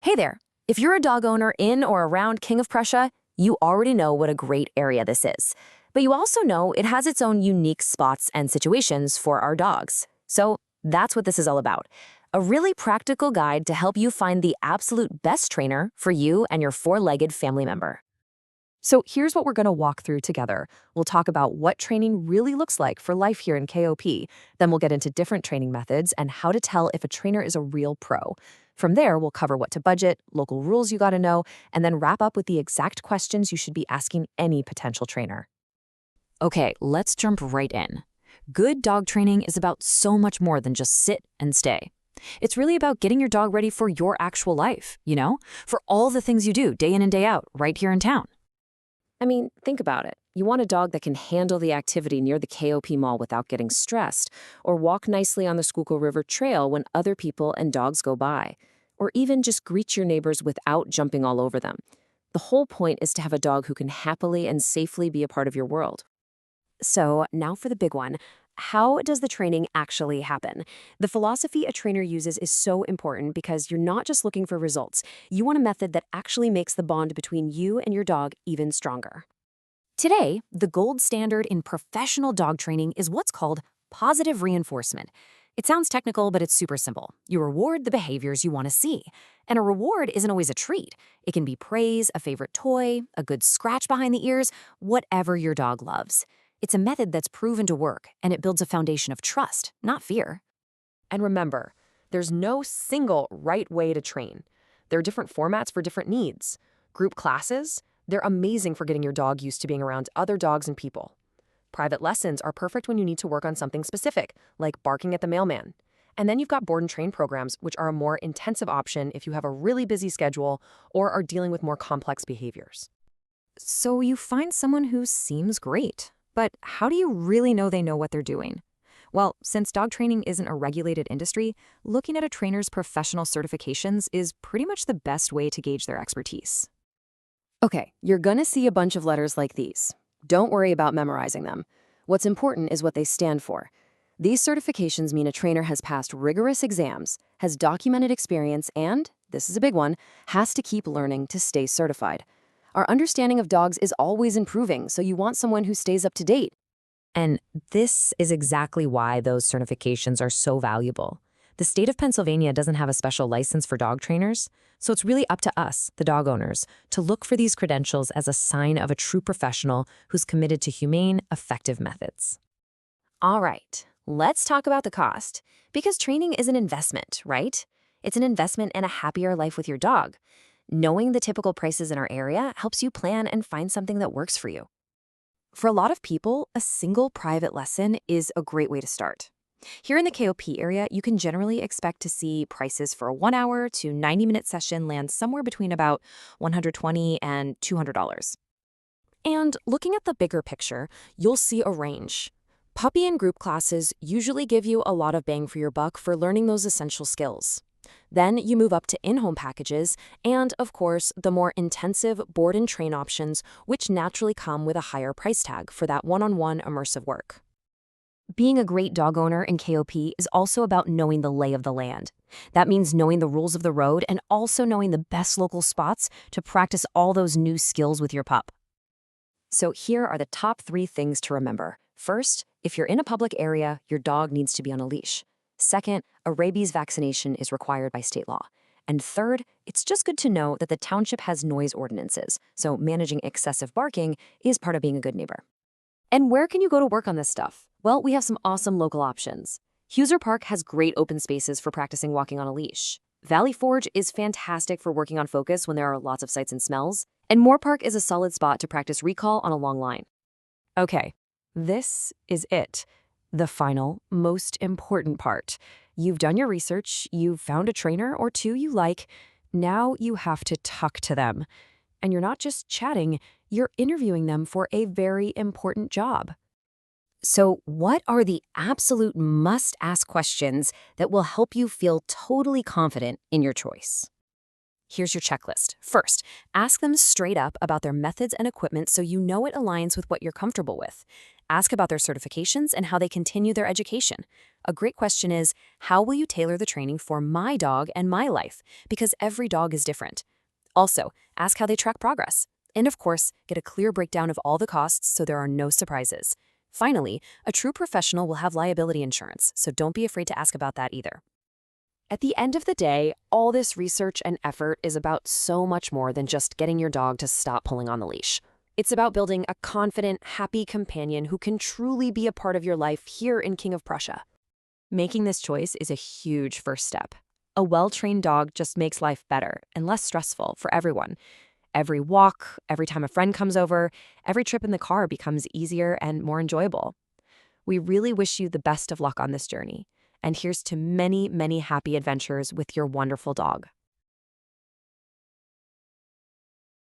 Hey there! If you're a dog owner in or around King of Prussia, you already know what a great area this is. But you also know it has its own unique spots and situations for our dogs. So that's what this is all about. A really practical guide to help you find the absolute best trainer for you and your four-legged family member. So here's what we're going to walk through together. We'll talk about what training really looks like for life here in KOP. Then we'll get into different training methods and how to tell if a trainer is a real pro. From there, we'll cover what to budget, local rules you got to know, and then wrap up with the exact questions you should be asking any potential trainer. Okay, let's jump right in. Good dog training is about so much more than just sit and stay. It's really about getting your dog ready for your actual life, for all the things you do day in and day out right here in town. I mean, think about it. You want a dog that can handle the activity near the KOP Mall without getting stressed, or walk nicely on the Schuylkill River Trail when other people and dogs go by, or even just greet your neighbors without jumping all over them. The whole point is to have a dog who can happily and safely be a part of your world. So now for the big one. How does the training actually happen? The philosophy a trainer uses is so important because you're not just looking for results. You want a method that actually makes the bond between you and your dog even stronger. Today, the gold standard in professional dog training is what's called positive reinforcement. It sounds technical, but it's super simple. You reward the behaviors you want to see. And a reward isn't always a treat. It can be praise, a favorite toy, a good scratch behind the ears, whatever your dog loves. It's a method that's proven to work, and it builds a foundation of trust, not fear. And remember, there's no single right way to train. There are different formats for different needs. Group classes, they're amazing for getting your dog used to being around other dogs and people. Private lessons are perfect when you need to work on something specific, like barking at the mailman. And then you've got board and train programs, which are a more intensive option if you have a really busy schedule or are dealing with more complex behaviors. So you find someone who seems great. But how do you really know they know what they're doing? Well, since dog training isn't a regulated industry, looking at a trainer's professional certifications is pretty much the best way to gauge their expertise. Okay, you're gonna see a bunch of letters like these. Don't worry about memorizing them. What's important is what they stand for. These certifications mean a trainer has passed rigorous exams, has documented experience, and, this is a big one, has to keep learning to stay certified. Our understanding of dogs is always improving, so you want someone who stays up to date. And this is exactly why those certifications are so valuable. The state of Pennsylvania doesn't have a special license for dog trainers, so it's really up to us, the dog owners, to look for these credentials as a sign of a true professional who's committed to humane, effective methods. All right, let's talk about the cost, because training is an investment, right? It's an investment in a happier life with your dog. Knowing the typical prices in our area helps you plan and find something that works for you. For a lot of people, a single private lesson is a great way to start. Here in the KOP area, you can generally expect to see prices for a 1-hour to 90-minute session land somewhere between about $120 and $200. And looking at the bigger picture, you'll see a range. Puppy and group classes usually give you a lot of bang for your buck for learning those essential skills. Then you move up to in-home packages and, of course, the more intensive board and train options, which naturally come with a higher price tag for that one-on-one immersive work. Being a great dog owner in KOP is also about knowing the lay of the land. That means knowing the rules of the road and also knowing the best local spots to practice all those new skills with your pup. So here are the top 3 things to remember. First, if you're in a public area, your dog needs to be on a leash. Second, a rabies vaccination is required by state law. And third, it's just good to know that the township has noise ordinances, so managing excessive barking is part of being a good neighbor. And where can you go to work on this stuff? Well, we have some awesome local options. Huser Park has great open spaces for practicing walking on a leash. Valley Forge is fantastic for working on focus when there are lots of sights and smells. And Moore Park is a solid spot to practice recall on a long line. Okay, this is it. The final, most important part. You've done your research, you've found a trainer or two you like, now you have to talk to them. And you're not just chatting, you're interviewing them for a very important job. So what are the absolute must-ask questions that will help you feel totally confident in your choice? Here's your checklist. First, ask them straight up about their methods and equipment so you know it aligns with what you're comfortable with. Ask about their certifications and how they continue their education. A great question is, how will you tailor the training for my dog and my life? Because every dog is different. Also, ask how they track progress. And of course, get a clear breakdown of all the costs so there are no surprises. Finally, a true professional will have liability insurance, so don't be afraid to ask about that either. At the end of the day, all this research and effort is about so much more than just getting your dog to stop pulling on the leash. It's about building a confident, happy companion who can truly be a part of your life here in King of Prussia. Making this choice is a huge first step. A well-trained dog just makes life better and less stressful for everyone. Every walk, every time a friend comes over, every trip in the car becomes easier and more enjoyable. We really wish you the best of luck on this journey. And here's to many, many happy adventures with your wonderful dog.